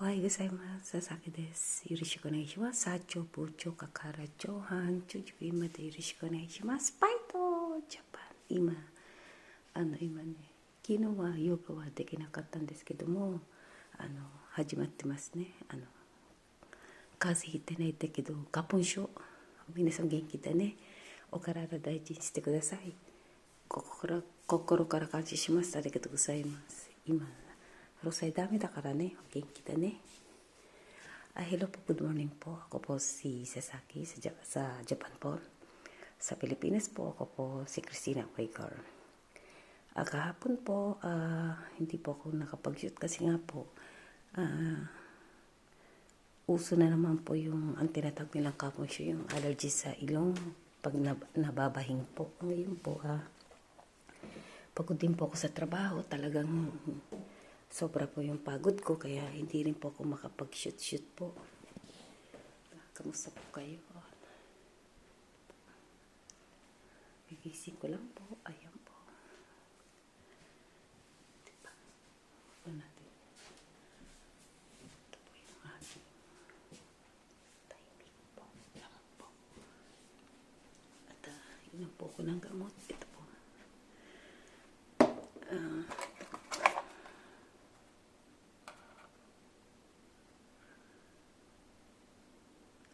おはようございます。佐々木です。よろしくお願いします。サチョ部長から長半長今でよろしくお願いします。バイトジャパン今ね、昨日はヨガはできなかったんですけども、始まってますね。風邪ひいてないんだけど花粉症。皆さん元気だね。お体大事にしてください。心から感謝します。ありがとうございます。今ロサイダメだからね、元気だね。Hello po, good morning po. Ako po si Sasaki sa Japan po. Sa Pilipinas po, ako po si Christina Quaker. Kahapon po, hindi po ako nakapag-shoot kasi nga po, uso na naman po yung ang tinatawag nilang kaponsyo, yung allergy sa ilong pag nababahing po. Ngayon po, pagod din po ako sa trabaho, talagang sobra po yung pagod ko, kaya hindi rin po ako makapag-shoot po. Kamusta po kayo? Gigising ko lang po. Ayan po. Diba? Ito natin. Ito po yung ating timing po. Lang po. At inom po ko ng gamot. Ito po.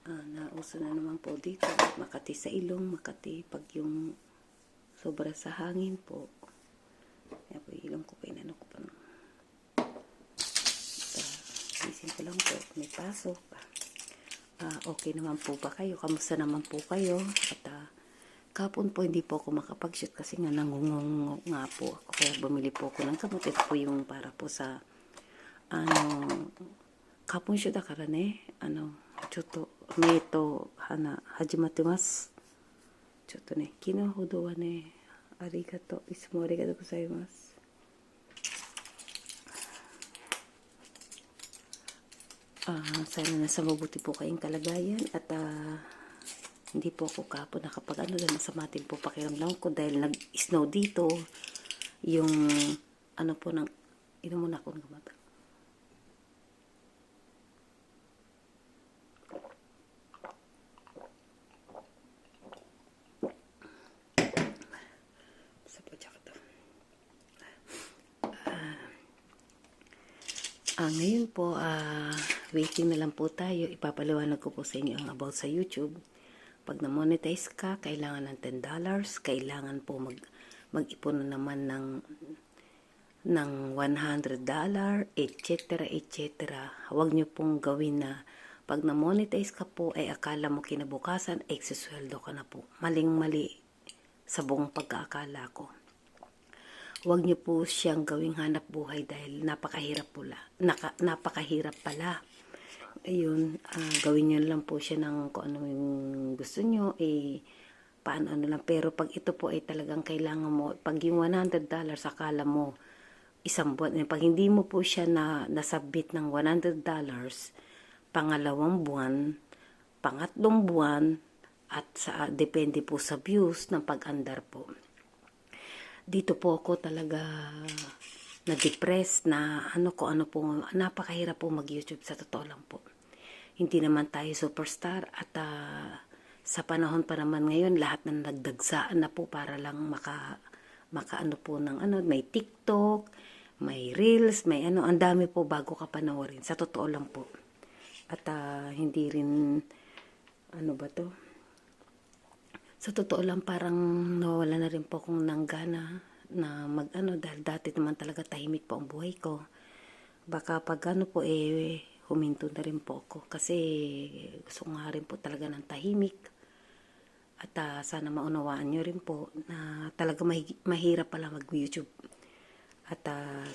Nauso na naman po dito. Makati sa ilong, Makati pag yung sobra sa hangin po. Kaya po ilong ko pa, inano ko pa. Isip ko lang po, may pasok. Okay naman po ba kayo? Kamusta naman po kayo? At kapon po hindi po ako makapag-shoot kasi nga nangungong nga po ako. Kaya bumili po ako ng gamot. Ito po yung para po sa kapon shoot da kara ne. ちょっと目と鼻始まってます。ちょっとね、昨日ほどはね、ありがとう。いつもありがとうございます。Sana nasa mabuti po kayong kalagayan at hindi po ako kapon nakapag dahil masama din po pakiramdam ko dahil nag-snow dito. Yung po ng inom muna ako ng gamot. Ngayon po, waiting na lang po tayo. Ipapaliwanag ko po sa inyo ang about sa YouTube. Pag na-monetize ka, kailangan ng $10. Kailangan po mag-ipon na naman ng $100, etc. etc. Huwag nyo pong gawin na pag na-monetize ka po, ay akala mo kinabukasan, eksisweldo ka na po. Maling-mali sa buong pagkaakala ko. Huwag niyo po siyang gawing hanap buhay dahil napakahirap pala. Ayun, gawin niyo lang po siya ng kung ano yung gusto niyo, paano lang. Pero pag ito po ay talagang kailangan mo, pag yung $100, akala mo isang buwan. Pag hindi mo po siya nasubmit ng $100, pangalawang buwan, pangatlong buwan, at depende po sa views ng pag-andar po. Dito po ako talaga na-depress na po, napakahirap po mag-YouTube sa totoo lang po. Hindi naman tayo superstar at sa panahon pa naman ngayon, lahat na nagdagsaan na po para lang makaano po ng may TikTok, may Reels, may ang dami po bago ka panoorin. Sa totoo lang po. At hindi rin, sa totoo lang parang nawala na rin po akong nanggana na dahil dati naman talaga tahimik po ang buhay ko. Baka pag po huminto na rin po ako kasi gusto nga rin po talaga ng tahimik. At sana maunawaan nyo rin po na talaga mahirap pala mag-YouTube. At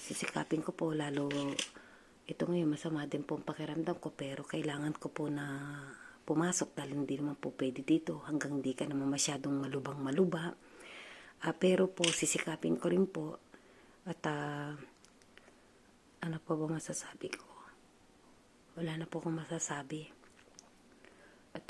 sisikapin ko po lalo ito ngayon masama din po ang pakiramdam ko pero kailangan ko po na pumasok dahil hindi naman po pwede dito hanggang hindi ka naman masyadong malubang-maluba. Pero po sisikapin ko rin po at ano po ba masasabi ko? Wala na po akong masasabi. At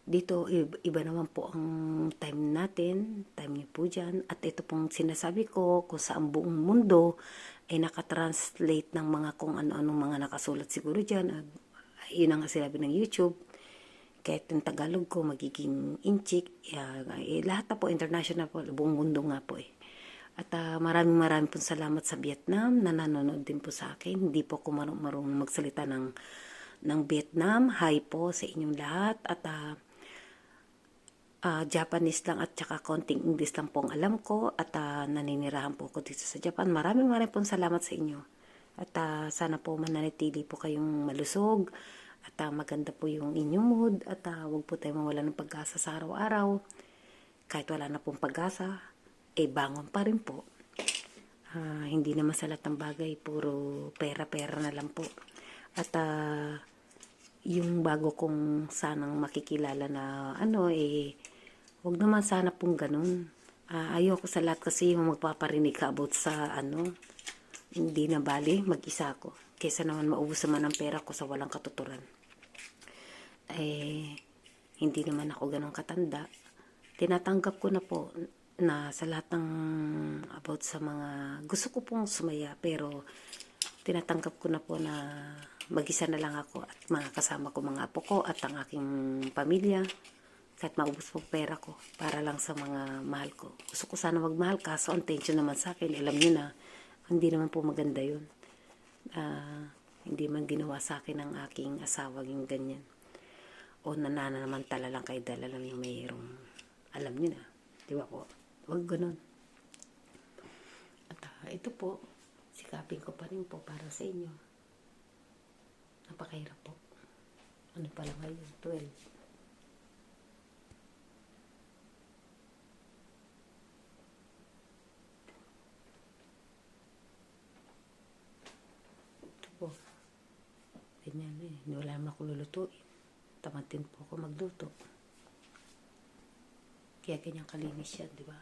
Dito, iba naman po ang time natin, time niyo po dyan. At ito pong sinasabi ko, kung saan buong mundo ay nakatranslate ng mga kung ano-anong mga nakasulat siguro dyan. At yun ang sinabi ng YouTube. Kahit yung Tagalog ko, magiging inchik. Lahat na po, international po, buong mundo nga po eh. At maraming po salamat sa Vietnam na nanonood din po sa akin. Hindi po ako marunong magsalita ng Vietnam. Hi po sa inyong lahat. At Japanese lang at saka konting English lang po ang alam ko. At naninirahan po ako dito sa Japan. Maraming po salamat sa inyo. At sana po mananatili po kayong malusog. At maganda po yung inyong mood. At huwag po tayo mawala ng pag-asa sa araw-araw. Kahit wala na pong pag-asa, bangon pa rin po. Hindi naman sa lahat ng bagay, puro pera-pera na lang po. At yung bago kong sanang makikilala na wag naman sana pong ganun. Ayoko sa lahat kasi yung magpaparinig ka about sa hindi na bali, mag-isa ako. Kesa naman maubos naman ang pera ko sa walang katuturan. Hindi naman ako ganun katanda. Tinatanggap ko na po na sa lahat ng about sa mga gusto ko pong sumaya, pero tinatanggap ko na po na mag-isa na lang ako at mga kasama ko, mga apo ko at ang aking pamilya, kahit maubos po pera ko para lang sa mga mahal ko. Gusto ko sana magmahal, kaso ang tension naman sa akin, alam niyo na, hindi naman po maganda yun. Hindi man ginawa sa akin ng aking asawa yung ganyan, o nananamantala lang kay dala lang yung mayroong, alam niyo na, di ba po? Huwag ganun. At ito po, sikapin ko pa rin po para sa inyo. Napakahirap po. Ano pala ngayon? 12. Ito po. Ganyan eh. Wala naman ako lulutuin. Tamad din po ako magluto. Kaya ganyan kalinis yan, di ba?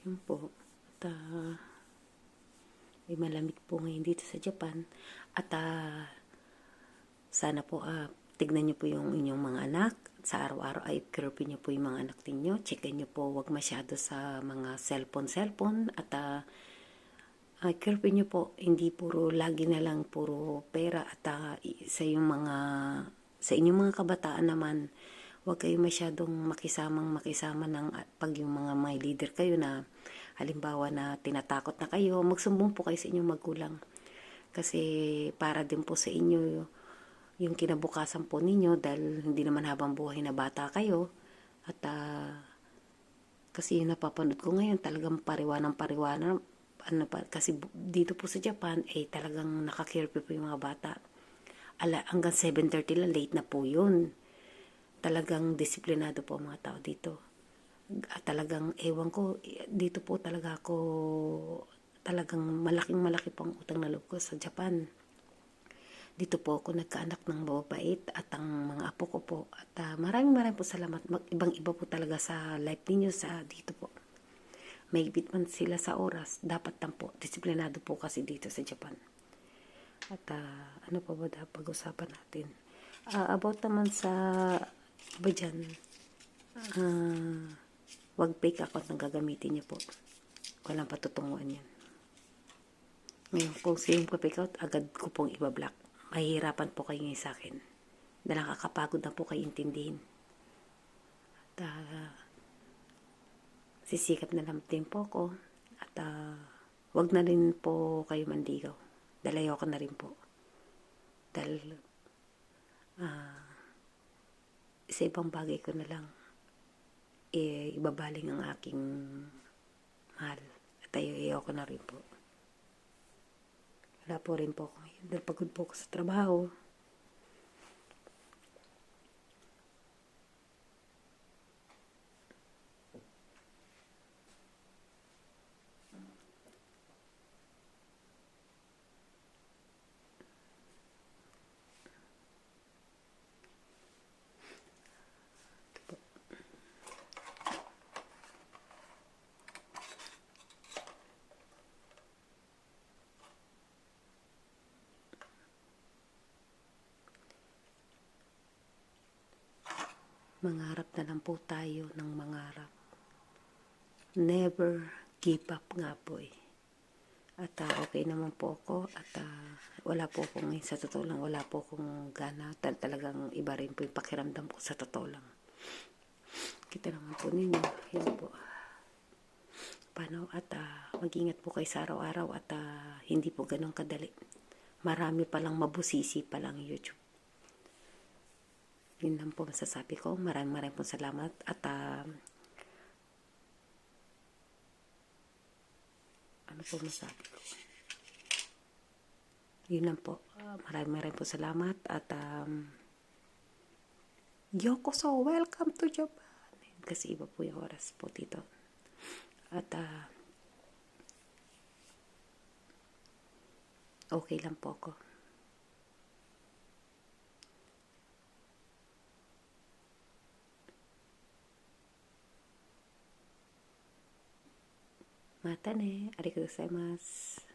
Yun po. At may malamig po ngayon dito sa Japan. At sana po tignan nyo po yung inyong mga anak. Sa araw-araw ay curve nyo po yung mga anak ninyo. Checkin nyo po, wag masyado sa mga cellphone. At curve nyo po, hindi puro lagi na lang puro pera. At sa inyong mga kabataan naman, huwag kayo masyadong makisama ng pag yung mga may leader kayo na halimbawa na tinatakot na kayo, magsumbong po kayo sa inyong magulang. Kasi para din po sa inyo yung kinabukasan po ninyo, dahil hindi naman habang buhay na bata kayo. At kasi yung napapanood ko ngayon, talagang pariwanang kasi dito po sa Japan talagang naka-curfew po yung mga bata. Hanggang 7:30 lang, late na po yun. Talagang disiplinado po ang mga tao dito. At talagang ewan ko, dito po talaga ako, talagang malaki po ang utang na loob ko sa Japan. Dito po ako nagkaanak ng mababait at ang mga apo ko po. At maraming po salamat. Ibang-iba po talaga sa life ninyo sa dito po. Mahigpit man sila sa oras, dapat lang po. Disiplinado po kasi dito sa Japan. At ano pa ba dapat pag-usapan natin? About naman sa iba dyan, wag fake account ang gagamitin niyo po. Walang patutunguhan yan. Ngayon, kung sino ko fake account, agad ko pong ibablock. Mahihirapan po kayo ngayon sa akin. Dahil nakakapagod na po kayo intindihin. At sisikap na lang din po ko. At wag na rin po kayo manligaw. Dahil ayoko na rin po. Dahil sa ibang bagay ko na lang ibabaling ang aking mahal. At ayoko na rin po. Wala po rin po ako ngayon. Dahil pagod po ako sa trabaho. Mangarap na lang po tayo ng mangarap. Never give up nga po eh. At okay naman po ako at wala po akong, sa totoo lang, wala po akong gana. Talagang iba rin po yung pakiramdam ko sa totoo lang. Kita naman po ninyo, yan po. Paano at mag-ingat po kayo sa araw-araw at hindi po ganun kadali. Marami palang mabusisi palang YouTube. Yun lang po masasabi ko. Maraming po salamat at ano po masasabi ko? Yun lang po. Maraming po salamat at Yokoso, welcome to Japan. Kasi iba po yung oras po dito. At okay lang po ako. Mata ne, arigatou gozaimasu.